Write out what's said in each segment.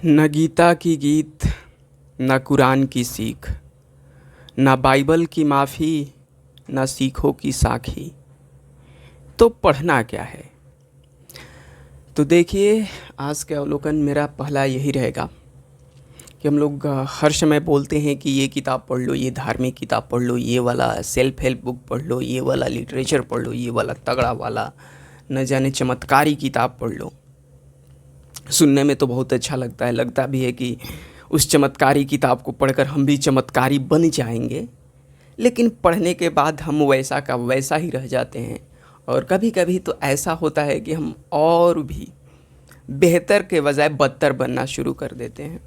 न गीता की गीत, न कुरान की सीख, न बाइबल की माफ़ी, न सीखों की साखी, तो पढ़ना क्या है। तो देखिए, आज के अवलोकन मेरा पहला यही रहेगा कि हम लोग हर समय बोलते हैं कि ये किताब पढ़ लो, ये धार्मिक किताब पढ़ लो, ये वाला सेल्फ हेल्प बुक पढ़ लो, ये वाला लिटरेचर पढ़ लो, ये वाला तगड़ा वाला न जाने चमत्कारी किताब पढ़ लो। सुनने में तो बहुत अच्छा लगता है, लगता भी है कि उस चमत्कारी किताब को पढ़कर हम भी चमत्कारी बन जाएंगे। लेकिन पढ़ने के बाद हम वैसा का वैसा ही रह जाते हैं। और कभी कभी तो ऐसा होता है कि हम और भी बेहतर के बजाय बदतर बनना शुरू कर देते हैं।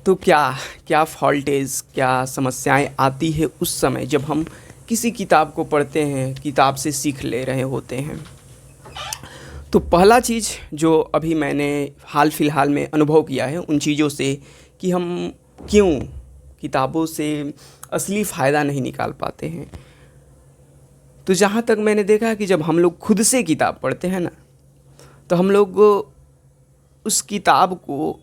तो क्या क्या फॉल्टेज, क्या समस्याएं आती है उस समय जब हम किसी किताब को पढ़ते हैं, किताब से सीख ले रहे होते हैं। तो पहला चीज़ जो अभी मैंने हाल फिलहाल में अनुभव किया है उन चीज़ों से, कि हम क्यों किताबों से असली फ़ायदा नहीं निकाल पाते हैं। तो जहाँ तक मैंने देखा है कि जब हम लोग खुद से किताब पढ़ते हैं ना, तो हम लोग उस किताब को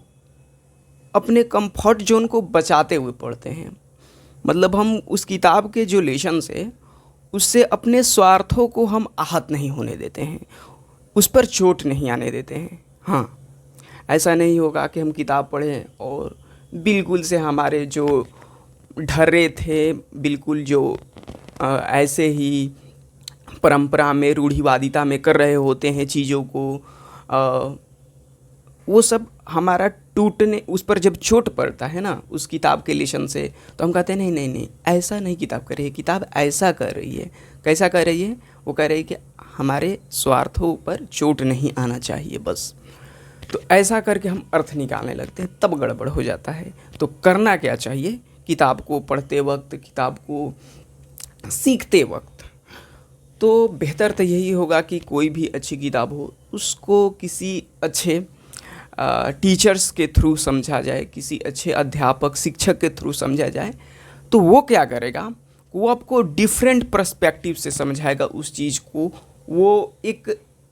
अपने कंफर्ट जोन को बचाते हुए पढ़ते हैं। मतलब हम उस किताब के जो लेसन्स है उससे अपने स्वार्थों को हम आहत नहीं होने देते हैं, उस पर चोट नहीं आने देते हैं। हाँ, ऐसा नहीं होगा कि हम किताब पढ़ें और बिल्कुल से हमारे जो ढर्रे थे, बिल्कुल जो ऐसे ही परंपरा में, रूढ़िवादिता में कर रहे होते हैं चीज़ों को, वो सब हमारा टूटने, उस पर जब चोट पड़ता है ना उस किताब के लेसन से, तो हम कहते हैं नहीं नहीं नहीं, ऐसा नहीं किताब कर रही है, किताब ऐसा कर रही है। कैसा कर रही है? वो कह रही है कि हमारे स्वार्थों पर चोट नहीं आना चाहिए बस। तो ऐसा करके हम अर्थ निकालने लगते हैं, तब गड़बड़ हो जाता है। तो करना क्या चाहिए किताब को पढ़ते वक्त, किताब को सीखते वक्त? तो बेहतर तो यही होगा कि कोई भी अच्छी किताब हो उसको किसी अच्छे टीचर्स के थ्रू समझा जाए, किसी अच्छे अध्यापक शिक्षक के थ्रू समझा जाए। तो वो क्या करेगा, वो आपको डिफरेंट पर्सपेक्टिव से समझाएगा उस चीज़ को। वो एक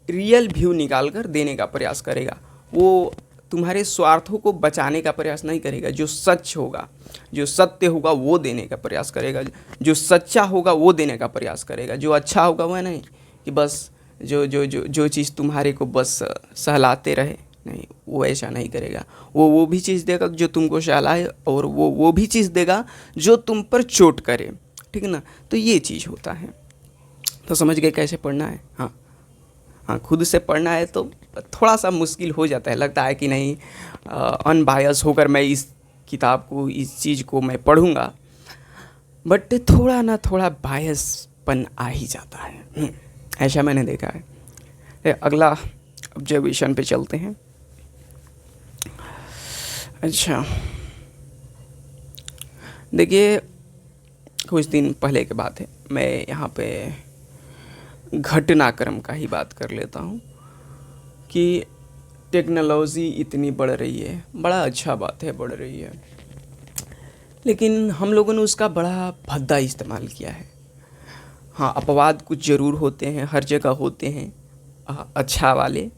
रियल व्यू निकाल कर देने का प्रयास करेगा। वो तुम्हारे स्वार्थों को बचाने का प्रयास नहीं करेगा। जो सच होगा, जो सत्य होगा वो देने का प्रयास करेगा, जो सच्चा होगा वो देने का प्रयास करेगा। जो अच्छा होगा वह नहीं कि बस जो चीज़ तुम्हारे को बस सहलाते रहे, नहीं, वो ऐसा नहीं करेगा। वो भी चीज़ देगा जो तुमको सहलाए, और वो भी चीज़ देगा जो तुम पर चोट करे। ठीक है ना? तो ये चीज़ होता है। तो समझ गए कैसे पढ़ना है। हाँ हाँ, खुद से पढ़ना है तो थोड़ा सा मुश्किल हो जाता है, लगता है कि नहीं अनबायस होकर मैं इस किताब को, इस चीज़ को मैं पढ़ूँगा, बट थोड़ा ना थोड़ा बायसपन आ ही जाता है। ऐसा मैंने देखा है। अगला ऑब्जर्वेशन पे चलते हैं। अच्छा, देखिए, कुछ दिन पहले की बात है, मैं यहाँ पे घटनाक्रम का ही बात कर लेता हूँ कि टेक्नोलॉजी इतनी बढ़ रही है, बड़ा अच्छा बात है, बढ़ रही है, लेकिन हम लोगों ने उसका बड़ा भद्दा इस्तेमाल किया है। हाँ, अपवाद कुछ ज़रूर होते हैं, हर जगह होते हैं अच्छा वाले,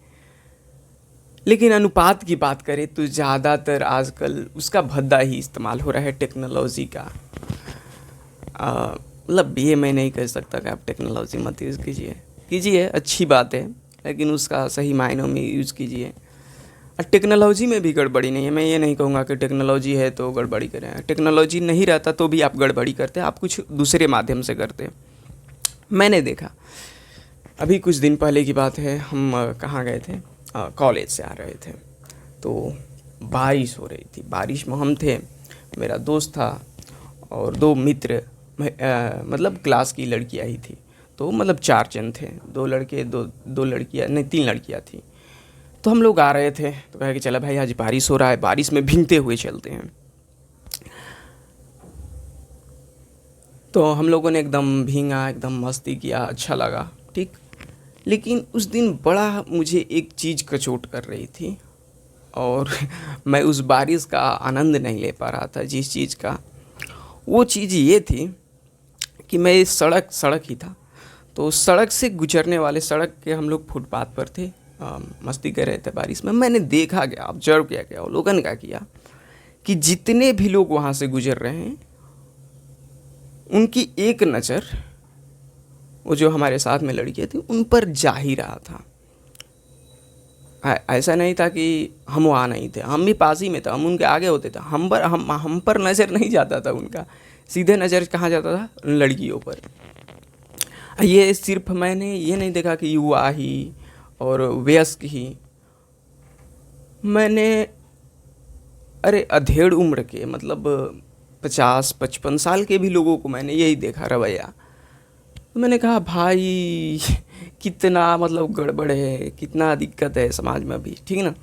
लेकिन अनुपात की बात करें तो ज़्यादातर आजकल उसका भद्दा ही इस्तेमाल हो रहा है टेक्नोलॉजी का। मतलब ये मैं नहीं कह सकता कि आप टेक्नोलॉजी मत यूज़ कीजिए, अच्छी बात है, लेकिन उसका सही मायनों में यूज़ कीजिए। टेक्नोलॉजी में भी गड़बड़ी नहीं है। मैं ये नहीं कहूँगा कि टेक्नोलॉजी है तो गड़बड़ी करें, टेक्नोलॉजी नहीं रहता तो भी आप गड़बड़ी करते, आप कुछ दूसरे माध्यम से करते। मैंने देखा, अभी कुछ दिन पहले की बात है, हम कहाँ गए थे, कॉलेज से आ रहे थे, तो बारिश हो रही थी। बारिश में हम थे, मेरा दोस्त था और दो मित्र, मतलब क्लास की लड़कियाँ ही थी। तो मतलब 4 जन थे, 2 लड़के, दो लड़कियाँ, नहीं 3 लड़कियाँ थी। तो हम लोग आ रहे थे, तो कहा कि चला भाई आज बारिश हो रहा है, बारिश में भीगते हुए चलते हैं। तो हम लोगों ने एकदम भीगा, एकदम मस्ती किया, अच्छा लगा, ठीक। लेकिन उस दिन बड़ा मुझे एक चीज़ कचोट कर रही थी, और मैं उस बारिश का आनंद नहीं ले पा रहा था। जिस चीज़ का, वो चीज़ ये थी कि मैं सड़क ही था, तो सड़क से गुजरने वाले, सड़क के हम लोग फुटपाथ पर थे, मस्ती कर रहे थे बारिश में। मैंने देखा गया, ऑब्जर्व किया गया, अवलोकन क्या किया कि जितने भी लोग वहाँ से गुजर रहे हैं उनकी एक नज़र वो जो हमारे साथ में लड़कियाँ थी उन पर जा ही रहा था। ऐसा नहीं था कि हम वहाँ नहीं थे, हम भी पास ही में थे, हम उनके आगे होते थे, हम पर नज़र नहीं जाता था उनका, सीधे नज़र कहाँ जाता था, लड़कियों पर। ये सिर्फ मैंने ये नहीं देखा कि युवा ही और वयस्क ही, मैंने अरे अधेड़ उम्र के मतलब 50-55 साल के भी लोगों को मैंने यही देखा रवैया। तो मैंने कहा भाई कितना मतलब गड़बड़ है, कितना दिक्कत है समाज में अभी, ठीक ना।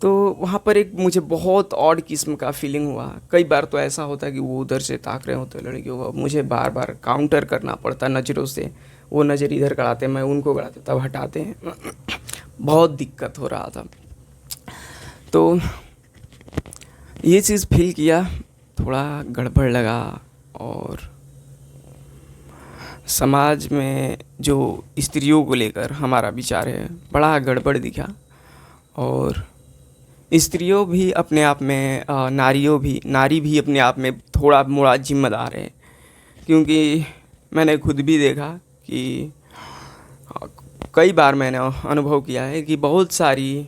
तो वहाँ पर एक मुझे बहुत ऑड किस्म का फीलिंग हुआ। कई बार तो ऐसा होता है कि वो उधर से ताक रहे होते लड़कियों को, मुझे बार बार काउंटर करना पड़ता नज़रों से, वो नज़र इधर गड़ाते, मैं उनको गड़ाते, तब हटाते हैं। बहुत दिक्कत हो रहा था। तो ये चीज़ फील किया, थोड़ा गड़बड़ लगा। और समाज में जो स्त्रियों को लेकर हमारा विचार है बड़ा गड़बड़ दिखा। और स्त्रियों भी अपने आप में नारी भी अपने आप में थोड़ा मोड़ा जिम्मेदार है। क्योंकि मैंने खुद भी देखा कि कई बार मैंने अनुभव किया है कि बहुत सारी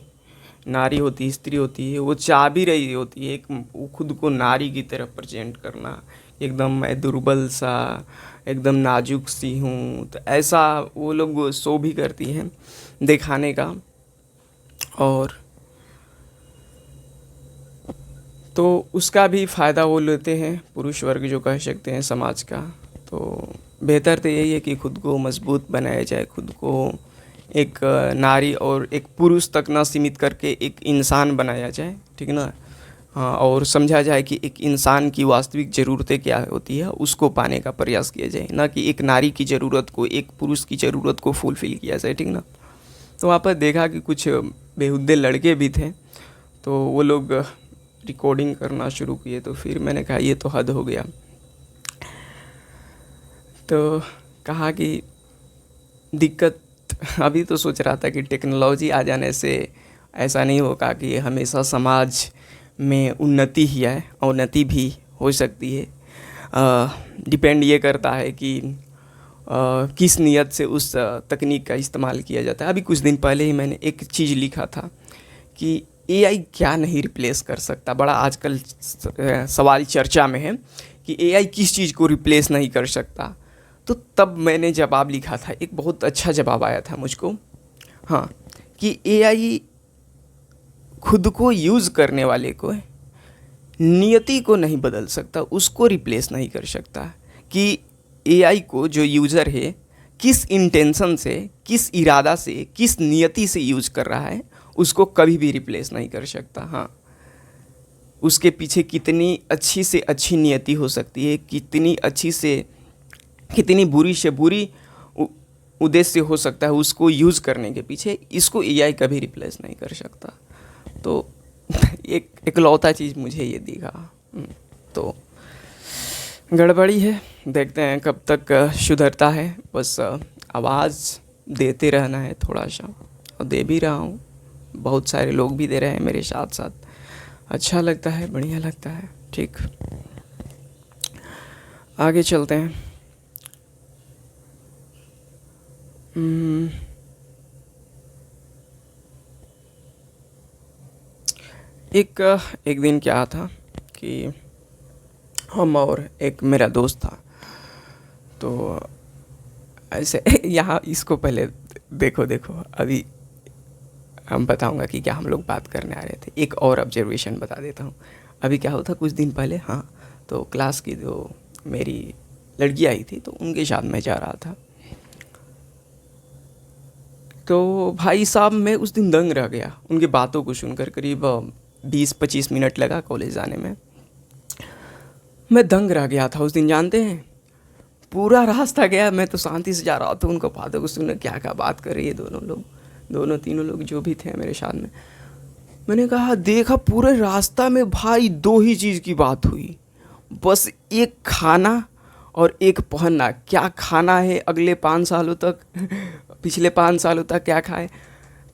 नारी होती, स्त्री होती है, वो चाह भी रही होती है वो खुद को नारी की तरफ प्रेजेंट करना, एकदम मैं दुर्बल सा, एकदम नाजुक सी हूँ, तो ऐसा वो लोग शो भी करती हैं दिखाने का। और तो उसका भी फ़ायदा वो लेते हैं पुरुष वर्ग जो कह सकते हैं समाज का। तो बेहतर तो यही है कि खुद को मजबूत बनाया जाए, खुद को एक नारी और एक पुरुष तक ना सीमित करके एक इंसान बनाया जाए, ठीक ना। हाँ, और समझा जाए कि एक इंसान की वास्तविक ज़रूरतें क्या होती है, उसको पाने का प्रयास किया जाए, ना कि एक नारी की ज़रूरत को, एक पुरुष की ज़रूरत को फुलफ़िल किया जाए, ठीक ना। तो वहाँ पर देखा कि कुछ बेहुद्दे लड़के भी थे, तो वो लोग रिकॉर्डिंग करना शुरू किए। तो फिर मैंने कहा ये तो हद हो गया। तो कहा कि दिक्कत, अभी तो सोच रहा था कि टेक्नोलॉजी आ जाने से ऐसा नहीं होगा कि हमेशा समाज में उन्नति ही है, अवनति भी हो सकती है। डिपेंड ये करता है कि किस नियत से उस तकनीक का इस्तेमाल किया जाता है। अभी कुछ दिन पहले ही मैंने एक चीज़ लिखा था कि एआई क्या नहीं रिप्लेस कर सकता। बड़ा आजकल सवाल चर्चा में है कि एआई किस चीज़ को रिप्लेस नहीं कर सकता। तो तब मैंने जवाब लिखा था, एक बहुत अच्छा जवाब आया था मुझको, हाँ, कि एआई खुद को यूज़ करने वाले को, नियति को नहीं बदल सकता, उसको रिप्लेस नहीं कर सकता। कि एआई को जो यूज़र है किस इंटेंशन से, किस इरादा से, किस नियति से यूज़ कर रहा है, उसको कभी भी रिप्लेस नहीं कर सकता। हाँ, उसके पीछे कितनी अच्छी से अच्छी नियति हो सकती है, कितनी बुरी से बुरी उद्देश्य हो सकता है उसको यूज़ करने के पीछे, इसको एआई कभी रिप्लेस नहीं कर सकता। तो एक इकलौता चीज़ मुझे ये दिखा। तो गड़बड़ी है, देखते हैं कब तक सुधरता है। बस आवाज़ देते रहना है थोड़ा सा, और दे भी रहा हूँ, बहुत सारे लोग भी दे रहे हैं मेरे साथ साथ। अच्छा लगता है, बढ़िया लगता है। ठीक, आगे चलते हैं। एक दिन क्या था कि हम और एक मेरा दोस्त था, तो ऐसे यहाँ इसको पहले देखो अभी हम बताऊंगा कि क्या हम लोग बात करने आ रहे थे। एक और ऑब्जर्वेशन बता देता हूँ। अभी क्या होता, कुछ दिन पहले, हाँ, तो क्लास की जो मेरी लड़की आई थी, तो उनके साथ मैं जा रहा था। तो भाई साहब, मैं उस दिन दंग रह गया उनकी बातों को सुनकर। करीब 20-25 मिनट लगा कॉलेज आने में, मैं दंग रह गया था उस दिन। जानते हैं, पूरा रास्ता गया, मैं तो शांति से जा रहा था, उनको बातों को सुनने, क्या क्या बात कर रही है दोनों तीनों लोग जो भी थे मेरे साथ में। मैंने कहा, देखा पूरे रास्ता में भाई 2 ही चीज़ की बात हुई, बस एक खाना और एक पहनना। क्या खाना है अगले 5 सालों तक, पिछले 5 सालों तक क्या खाए,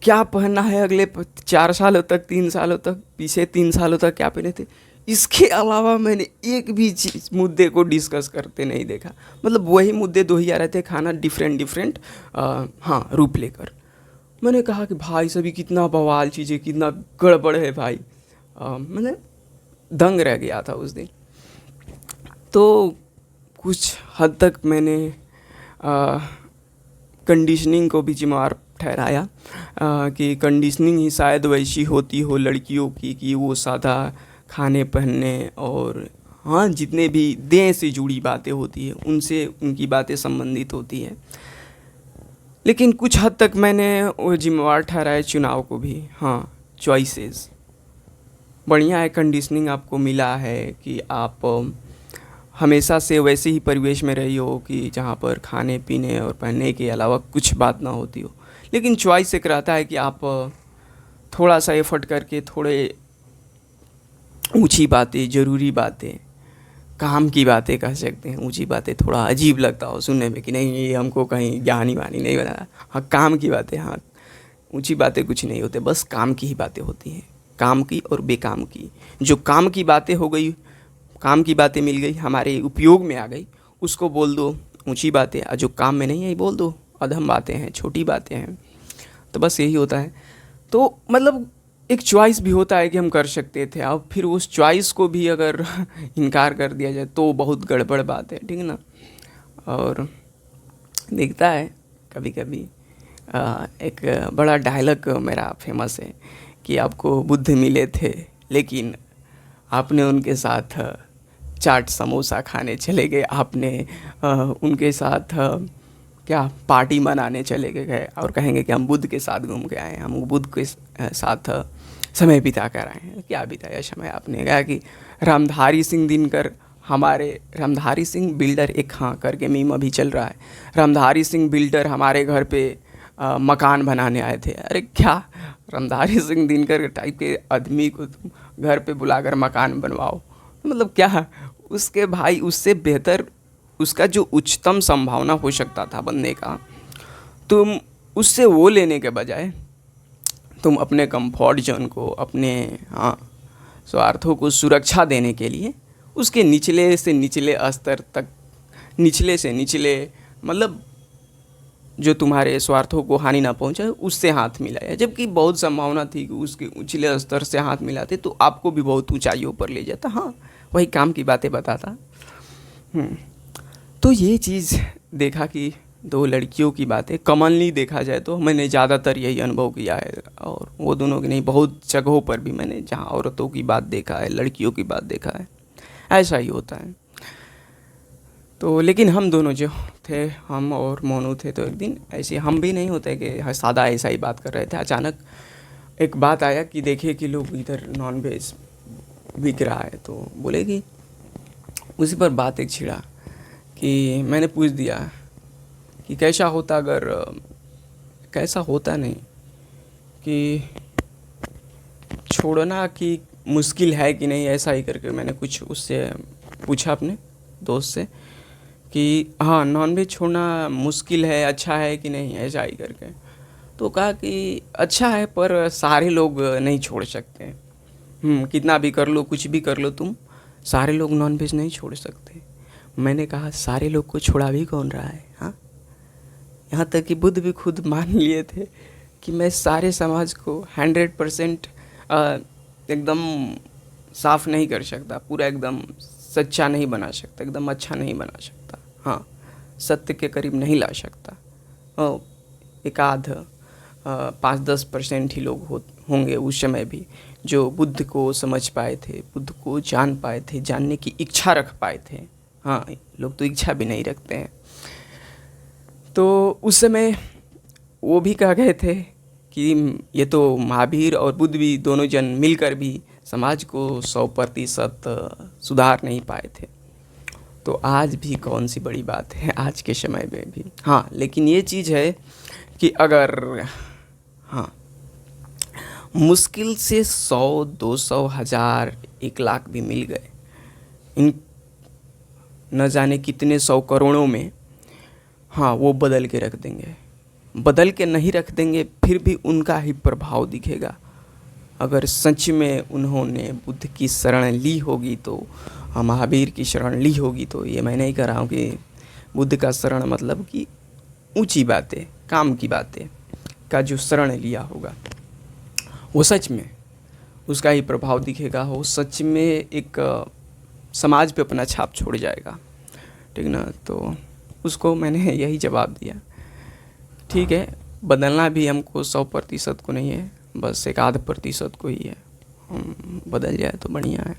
क्या पहनना है अगले 4 सालों तक, 3 सालों तक, पीछे 3 सालों तक क्या पहने थे, इसके अलावा मैंने एक भी चीज मुद्दे को डिस्कस करते नहीं देखा। मतलब वही मुद्दे दो ही आ रहे थे, खाना डिफरेंट डिफरेंट हाँ रूप लेकर। मैंने कहा कि भाई सभी कितना बवाल चीज़ें, कितना गड़बड़ है भाई। मैंने दंग रह गया था उस दिन। तो कुछ हद तक मैंने कंडीशनिंग को भी जिम्मेवार ठहराया कि कंडीशनिंग ही शायद वैसी होती हो लड़कियों की कि वो सादा खाने पहनने और हाँ जितने भी देह से जुड़ी बातें होती है उनसे उनकी बातें संबंधित होती है। लेकिन कुछ हद तक मैंने वो जिम्मेवार ठहराया चुनाव को भी। हाँ, चॉइसेस बढ़िया है, कंडीशनिंग आपको मिला है कि आप हमेशा से वैसे ही परिवेश में रही हो कि जहाँ पर खाने पीने और पहनने के अलावा कुछ बात ना होती हो। लेकिन चॉइस एक रहता है कि आप थोड़ा सा एफर्ट करके थोड़े ऊंची बातें, ज़रूरी बातें, काम की बातें कह सकते हैं। ऊंची बातें थोड़ा अजीब लगता हो सुनने में कि नहीं ये हमको कहीं ज्ञानी वानी नहीं बना। हाँ, काम की बातें, हाँ ऊंची बातें कुछ नहीं होते, बस काम की ही बातें होती हैं, काम की और बेकाम की। जो काम की बातें हो गई, काम की बातें मिल गई, हमारे उपयोग में आ गई, उसको बोल दो ऊंची बातें, और जो काम में नहीं है बोल दो अधम बातें हैं, छोटी बातें हैं। तो बस यही होता है। तो मतलब एक चॉइस भी होता है कि हम कर सकते थे, अब फिर उस चॉइस को भी अगर इनकार कर दिया जाए तो बहुत गड़बड़ बात है, ठीक है ना। और दिखता है कभी कभी एक बड़ा डायलॉग मेरा फेमस है कि आपको बुद्ध मिले थे लेकिन आपने उनके साथ चाट समोसा खाने चले गए, आपने उनके साथ क्या पार्टी मनाने चले गए और कहेंगे कि हम बुद्ध के साथ घूम के आए हैं, हम बुद्ध के साथ समय बिता कर आए हैं। क्या बिताया समय आपने? कहा कि रामधारी सिंह दिनकर हमारे, रामधारी सिंह बिल्डर एक हाँ करके मीम अभी चल रहा है, रामधारी सिंह बिल्डर हमारे घर पे मकान बनाने आए थे। अरे क्या रामधारी सिंह दिनकर टाइप के आदमी को तुम घर पे बुलाकर मकान बनवाओ? मतलब क्या उसके भाई, उससे बेहतर उसका जो उच्चतम संभावना हो सकता था बनने का, तुम उससे वो लेने के बजाय तुम अपने कंफर्ट जोन को, अपने हाँ स्वार्थों को सुरक्षा देने के लिए उसके निचले से निचले स्तर तक, निचले से निचले मतलब जो तुम्हारे स्वार्थों को हानि ना पहुंचाए उससे हाथ मिलाया। जबकि बहुत संभावना थी कि उसके उछले स्तर से हाथ मिलाते तो आपको भी बहुत ऊंचाइयों पर ले जाता। हाँ, वही काम की बातें बताता। तो ये चीज़ देखा कि दो लड़कियों की बातें कॉमनली देखा जाए तो मैंने ज़्यादातर यही अनुभव किया है, और वो दोनों की नहीं, बहुत जगहों पर भी मैंने जहाँ औरतों की बात देखा है, लड़कियों की बात देखा है, ऐसा ही होता है। तो लेकिन हम दोनों जो थे, हम और मोनू थे, तो एक दिन ऐसे हम भी नहीं होते कि सादा ऐसा ही बात कर रहे थे, अचानक एक बात आया कि देखिए कि लोग इधर नॉन वेज बिक रहा है, तो बोले कि उसी पर बात एक छिड़ा कि मैंने पूछ दिया कि कैसा होता अगर, कैसा होता नहीं कि छोड़ना कि मुश्किल है कि नहीं, ऐसा ही करके मैंने कुछ उससे पूछा अपने दोस्त से कि हाँ नॉनवेज छोड़ना मुश्किल है, अच्छा है कि नहीं, ऐसा ही करके। तो कहा कि अच्छा है पर सारे लोग नहीं छोड़ सकते, कितना भी कर लो, कुछ भी कर लो, तुम सारे लोग नॉनवेज नहीं छोड़ सकते। मैंने कहा सारे लोग को छोड़ा भी कौन रहा है? हाँ, यहाँ तक कि बुद्ध भी खुद मान लिए थे कि मैं सारे समाज को 100% एकदम साफ नहीं कर सकता, पूरा एकदम सच्चा नहीं बना सकता, एकदम अच्छा नहीं बना सकता, हाँ सत्य के करीब नहीं ला सकता। एक आध 5-10% ही लोग होंगे उस समय भी जो बुद्ध को समझ पाए थे, बुद्ध को जान पाए थे, जानने की इच्छा रख पाए थे। हाँ, लोग तो इच्छा भी नहीं रखते हैं। तो उस समय वो भी कह गए थे कि ये तो महावीर और बुद्ध भी दोनों जन मिलकर भी समाज को 100% सुधार नहीं पाए थे। तो आज भी कौन सी बड़ी बात है आज के समय में भी। हाँ, लेकिन ये चीज़ है कि अगर हाँ मुश्किल से 100, 200, 1000, 1 लाख भी मिल गए इन न जाने कितने 100 करोड़ों में, हाँ वो बदल के रख देंगे। बदल के नहीं रख देंगे फिर भी उनका ही प्रभाव दिखेगा। अगर सच में उन्होंने बुद्ध की शरण ली होगी तो, महावीर की शरण ली होगी तो, ये मैं नहीं कह रहा हूँ कि बुद्ध का शरण मतलब कि ऊंची बातें, काम की बातें का जो शरण लिया होगा वो सच में उसका ही प्रभाव दिखेगा, वो सच में एक समाज पे अपना छाप छोड़ जाएगा, ठीक ना। तो उसको मैंने यही जवाब दिया, ठीक है, बदलना भी हमको 100% को नहीं है, बस 1-आध% को ही है। हम बदल जाए तो बढ़िया है,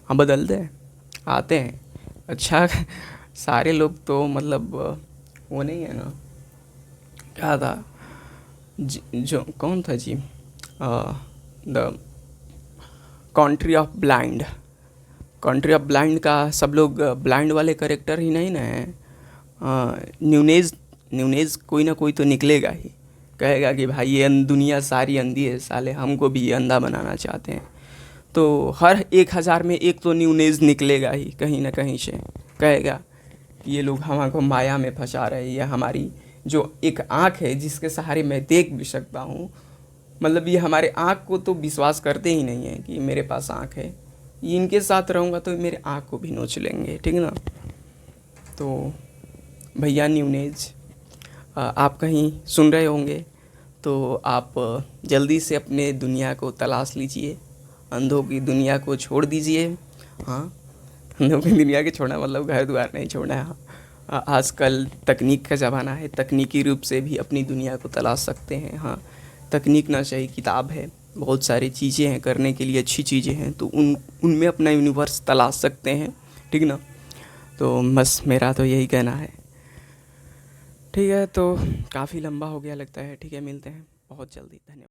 हम बदल दें, आते हैं। अच्छा सारे लोग तो मतलब वो नहीं है ना, क्या था जो कौन था जी, द कंट्री ऑफ ब्लाइंड का सब लोग ब्लाइंड वाले करेक्टर ही नहीं ना है। न्यूनेज कोई ना कोई तो निकलेगा ही, कहेगा कि भाई ये दुनिया सारी अंधी है, साले हमको भी ये अंधा बनाना चाहते हैं। तो हर 1000 में एक तो न्यूनेज निकलेगा ही कहीं ना कहीं से, कहेगा कि ये लोग हमको माया में फंसा रहे हैं, या हमारी जो एक आँख है जिसके सहारे मैं देख भी सकता हूँ, मतलब ये हमारे आँख को तो विश्वास करते ही नहीं है कि मेरे पास आँख है, ये इनके साथ रहूँगा तो मेरे आँख को भी नोच लेंगे, ठीक ना। तो भैया न्यूनेज, आप कहीं सुन रहे होंगे तो आप जल्दी से अपने दुनिया को तलाश लीजिए, अंधों की दुनिया को छोड़ दीजिए। हाँ, अंधों की दुनिया के छोड़ना मतलब घर द्वार नहीं छोड़ना है। हाँ, आजकल तकनीक का ज़माना है, तकनीकी रूप से भी अपनी दुनिया को तलाश सकते हैं। हाँ, तकनीक ना चाहिए, किताब है, बहुत सारी चीज़ें हैं करने के लिए, अच्छी चीज़ें हैं, तो उनमें अपना यूनिवर्स तलाश सकते हैं, ठीक ना। तो बस मेरा तो यही कहना है। ठीक है, तो काफ़ी लंबा हो गया लगता है, ठीक है, मिलते हैं बहुत जल्दी, धन्यवाद।